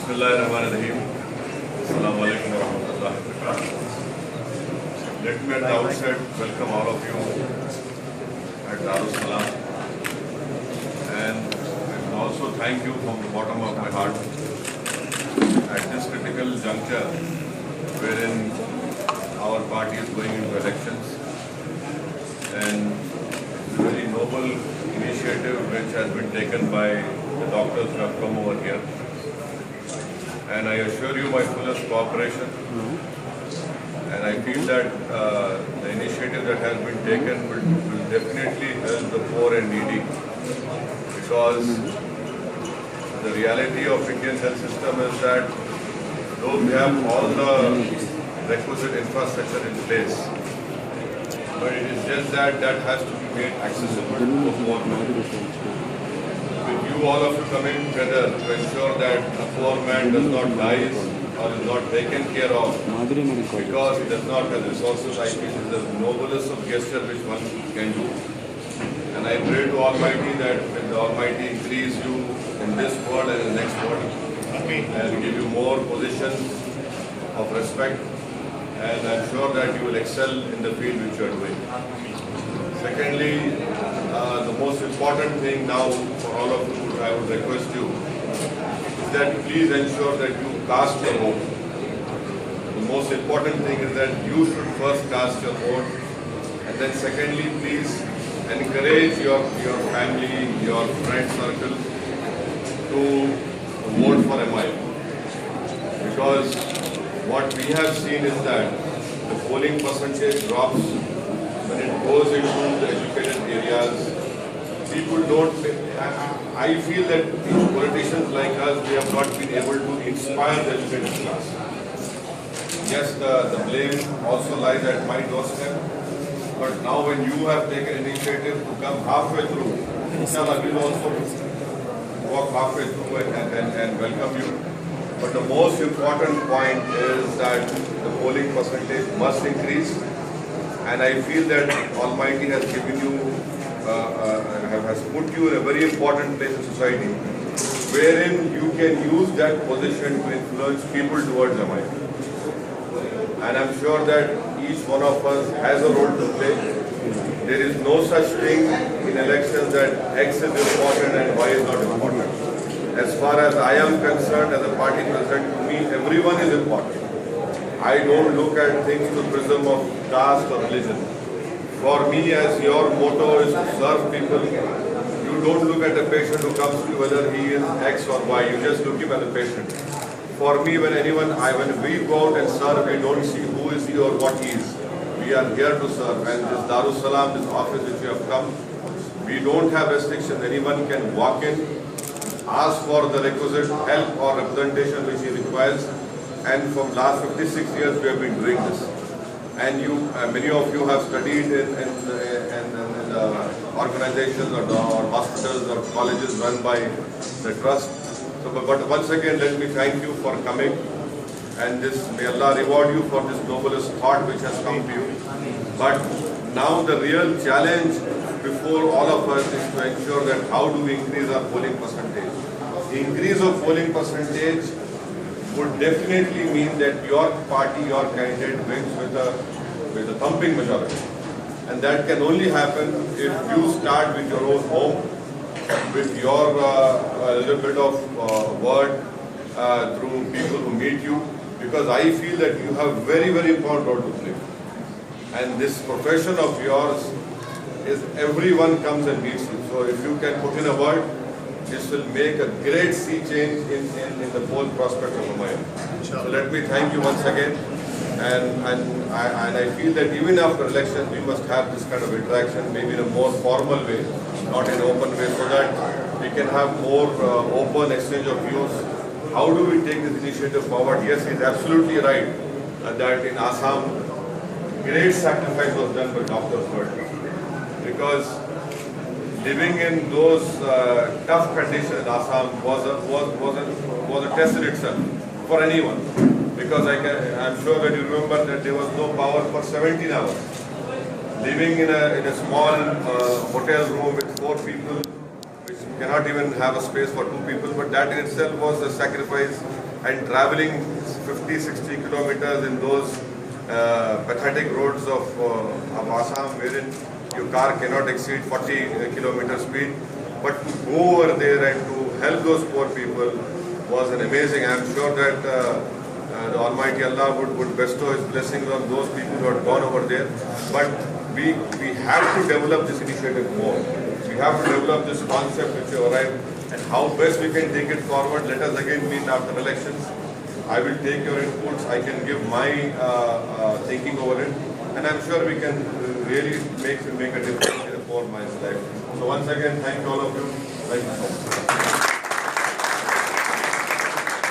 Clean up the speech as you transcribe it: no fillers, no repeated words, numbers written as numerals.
Bismillahirrahmanirrahim. Assalamu alaikum warahmatullahi wabarakatuh. Let me at the outset welcome all of you at Darussalam, and I will also thank you from the bottom of my heart at this critical juncture wherein our party is going into elections, and a very noble initiative which has been taken by the doctors who have come over here. And I assure you my fullest cooperation. And I feel that the initiative that has been taken will definitely help the poor and needy, because the reality of Indian health system is that though we have all the requisite infrastructure in place, but it is just that has to be made accessible to more people. With you all of you coming together to ensure that a poor man does not die or is not taken care of because he does not have resources, I feel is the noblest of gesture which one can do. And I pray to Almighty that when the Almighty increase you in this world and in the next world, and give you more positions of respect, and I'm sure that you will excel in the field which you are doing. Secondly, the most important thing now for all of you, I would request you, is that please ensure that you cast your vote. The most important thing is that you should first cast your vote, and then secondly, please encourage your family, your friend circle to vote for MIM. Because what we have seen is that the polling percentage drops when it goes into the educated areas. People don't, I feel that these politicians like us, we have not been able to inspire the educated class. Yes, the blame also lies at my doorstep, but now when you have taken initiative to come halfway through, inshallah, we will also walk halfway through and welcome you. But the most important point is that the polling percentage must increase, and I feel that Almighty has given you, has put you in a very important place in society, wherein you can use that position to influence people towards MIM. And I'm sure that each one of us has a role to play. There is no such thing in elections that X is important and Y is not important. As far as I am concerned, as a party president, to me, everyone is important. I don't look at things through the prism of caste or religion. For me, as your motto is to serve people, you don't look at a patient who comes to you whether he is X or Y. You just look him as a patient. For me, when we go out and serve, we don't see who is he or what he is. We are here to serve. And this Darussalam, this office which you have come, we don't have restrictions. Anyone can walk in, ask for the requisite help or representation which he requires. And from last 56 years, we have been doing this. And many of you have studied in organizations or hospitals or colleges run by the trust. So, but once again, let me thank you for coming. And may Allah reward you for this noblest thought which has come to you. But now the real challenge before all of us is to ensure that how do we increase our polling percentage. The increase of polling percentage would definitely mean that your party, your candidate wins with a thumping majority. And that can only happen if you start with your own home, with your little bit of word through people who meet you, because I feel that you have very, very important role to play. And this profession of yours is everyone comes and meets you. So if you can put in a word, this will make a great sea change in the whole prospect of MIM. So let me thank you once again. And I feel that even after elections, we must have this kind of interaction, maybe in a more formal way, not in an open way, so that we can have more open exchange of views. How do we take this initiative forward? Yes, he's absolutely right that in Assam, great sacrifice was done by doctors first, because living in those tough conditions in Assam was a test in itself for anyone. Because I'm sure that you remember that there was no power for 17 hours. living in a small hotel room with 4 people, which cannot even have a space for 2 people, but that in itself was a sacrifice, and traveling 50-60 kilometers in those pathetic roads of Assam, wherein your car cannot exceed 40 kilometer speed, but to go over there and to help those poor people was an amazing. I am sure that the Almighty Allah would bestow His blessings on those people who had gone over there. But we have to develop this initiative more. We have to develop this concept which you arrived, and how best we can take it forward. Let us again meet after elections. I will take your inputs. I can give my thinking over it, and I'm sure we can really make a difference for my life. So once again, thank all of you. Thank you so much.